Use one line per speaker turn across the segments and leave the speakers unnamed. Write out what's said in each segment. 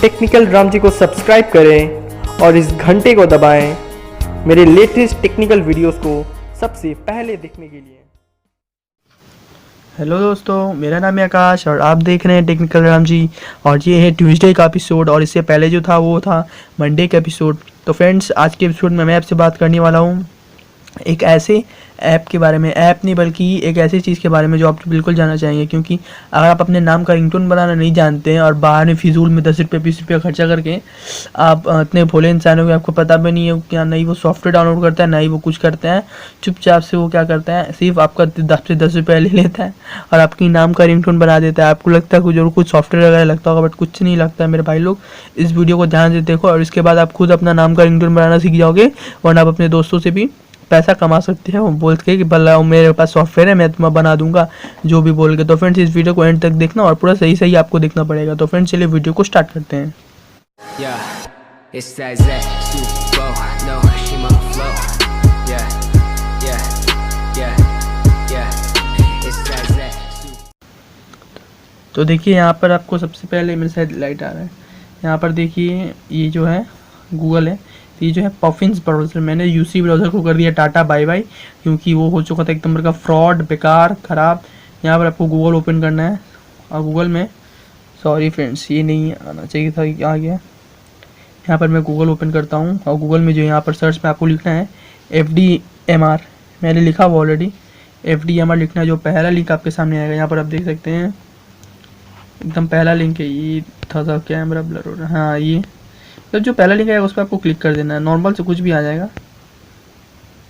Technical Ram ji को subscribe करें और इस घंटे को दबाएं मेरे लेटेस्ट टेक्निकल वीडियोस को सबसे पहले देखने के लिए।
हेलो दोस्तों, मेरा नाम है आकाश और आप देख रहे हैं टेक्निकल राम जी। और ये है ट्यूसडे का एपिसोड और इससे पहले जो था वो था मंडे का एपिसोड। तो फ्रेंड्स, आज के एपिसोड में मैं आपसे बात करने वाला हूँ एक ऐसे ऐप के बारे में, ऐप नहीं बल्कि एक ऐसी चीज़ के बारे में जो आप बिल्कुल जानना चाहेंगे। क्योंकि अगर आप अपने नाम का रिंगटोन बनाना नहीं जानते हैं और बाहर में फिजूल में 10 रुपये 20 रुपये खर्चा करके आप इतने भोले इंसान हो कि आपको पता भी नहीं है क्या, नहीं वो सॉफ्टवेयर डाउनलोड करता है नहीं वो कुछ करते हैं, चुपचाप से वो क्या करता है, सिर्फ आपका 10 से 10 रुपये ले लेता है और आपकी नाम का रिंगटोन बना देता है। आपको लगता है कुछ जरूर कुछ सॉफ्टवेयर वगैरह लगता होगा, बट कुछ नहीं लगता है मेरे भाई लोग। इस वीडियो को ध्यान से देखो और इसके बाद आप खुद अपना नाम का रिंगटोन बनाना सीख जाओगे, वरना आप अपने दोस्तों से भी पैसा कमा सकते हैं वो बोल के कि भला मेरे पास सॉफ्टवेयर है मैं तुम्हें बना दूंगा जो भी बोल के। तो फ्रेंड्स, इस वीडियो को एंड तक देखना और पूरा सही सही आपको देखना पड़ेगा। तो फ्रेंड्स, चलिए वीडियो को स्टार्ट करते हैं। तो देखिए यहाँ पर आपको सबसे पहले मेरे साइड लाइट आ रहा है, यहाँ पर देखिए ये जो है गूगल है, ये जो है पफिन्स ब्राउज़र। मैंने यूसी ब्राउज़र को कर दिया टाटा बाय बाय, क्योंकि वो हो चुका था एक नंबर का फ्रॉड, बेकार, ख़राब। यहाँ पर आपको गूगल ओपन करना है और गूगल में, सॉरी फ्रेंड्स ये नहीं आना चाहिए था, आ गया। यहाँ पर मैं गूगल ओपन करता हूँ और गूगल में जो यहाँ पर सर्च में आपको लिखना है FDMR। मैंने लिखा हुआ ऑलरेडी, FDMR लिखना है। जो पहला लिंक आपके सामने आएगा यहाँ पर आप देख सकते हैं, एकदम पहला लिंक है ये। था कैमरा ब्लर हो रहा है, हाँ ये तो जो पहला लिंक आएगा उस पर आपको क्लिक कर देना है। नॉर्मल से कुछ भी आ जाएगा,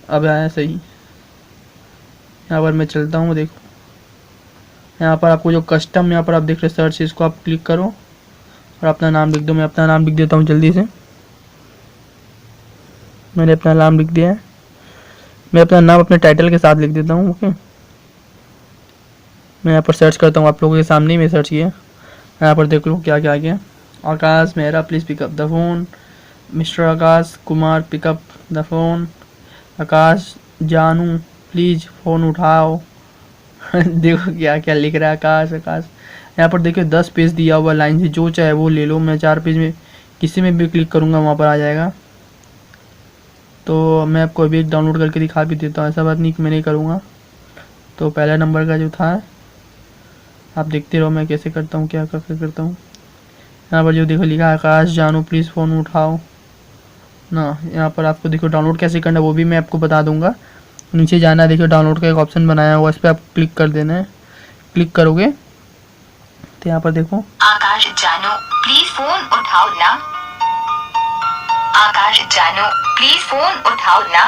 अब आया सही। यहाँ पर मैं चलता हूँ, देखो यहाँ पर आपको जो कस्टम यहाँ पर आप देख रहे सर्च, इसको आप क्लिक करो और अपना नाम लिख दो। मैं अपना नाम लिख देता हूँ जल्दी से, मैंने अपना नाम लिख दिया है। मैं अपना नाम अपने टाइटल के साथ लिख देता हूँ, ओके। मैं यहाँ पर सर्च करता हूँ, आप लोगों के सामने ही मैं सर्च किया। यहाँ पर देख लो क्या क्या आ गया। Akash Mehra please pick up the phone, mister Akash Kumar pick up the phone, Akash जानू प्लीज़ फ़ोन उठाओ। देखो क्या क्या लिख रहा है आकाश। यहाँ पर देखिए 10 पेज दिया हुआ लाइन से, जो चाहे वो ले लो। मैं 4 पेज में किसी में भी क्लिक करूँगा वहाँ पर आ जाएगा। तो मैं आपको अभी एक डाउनलोड करके दिखा भी देता हूँ, ऐसा बात नहीं कि मैं नहीं करूँगा। तो पहला नंबर का जो था आप देखते रहो मैं कैसे करता हूँ, क्या करता हूँ। यहाँ पर जो देखो लिखा आकाश जानू प्लीज़ फ़ोन उठाओ ना। यहाँ पर आपको देखो डाउनलोड कैसे करना है वो भी मैं आपको बता दूंगा। नीचे जाना है, देखो डाउनलोड का एक ऑप्शन बनाया हुआ, इस पर आप क्लिक कर देना है। क्लिक करोगे तो यहाँ पर देखो
आकाश जानू प्लीज़ फ़ोन उठाओ ना, आकाश जानू प्लीज़ फ़ोन उठाओ ना,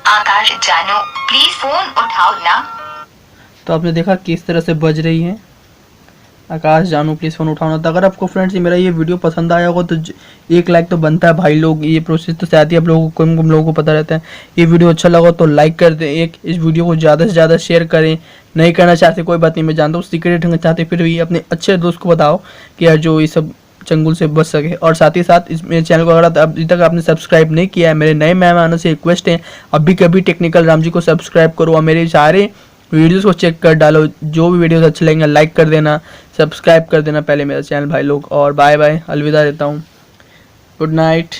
आकाश जानू प्लीज़ फ़ोन उठाओ ना।
तो आपने देखा किस तरह से बज रही है, आकाश जानू प्लीज़ फ़ोन उठाना। तो अगर आपको फ्रेंड्स मेरा ये वीडियो पसंद आया होगा तो 1 लाइक तो बनता है भाई लोग। ये प्रोसेस तो शायद ही आप लोगों को कम लोगों को पता रहता है। ये वीडियो अच्छा लगा तो लाइक कर दें, एक इस वीडियो को ज़्यादा से ज़्यादा शेयर करें। नहीं करना चाहते कोई बात नहीं, मैं जानता हूँ सीक्रेट होना चाहते, फिर भी अपने अच्छे दोस्त को बताओ कि यार जो ये सब चंगुल से बच सके। और साथ ही साथ इस मेरे चैनल को अगर अभी तक आपने सब्सक्राइब नहीं किया है, मेरे नए मेहमानों से रिक्वेस्ट है अभी कभी टेक्निकल राम जी को सब्सक्राइब करो और मेरे सारे वीडियोस को चेक कर डालो। जो भी वीडियोस अच्छे लगेंगे लाइक कर देना, सब्सक्राइब कर देना पहले मेरा चैनल भाई लोग। और बाय बाय, अलविदा देता हूँ, गुड नाइट।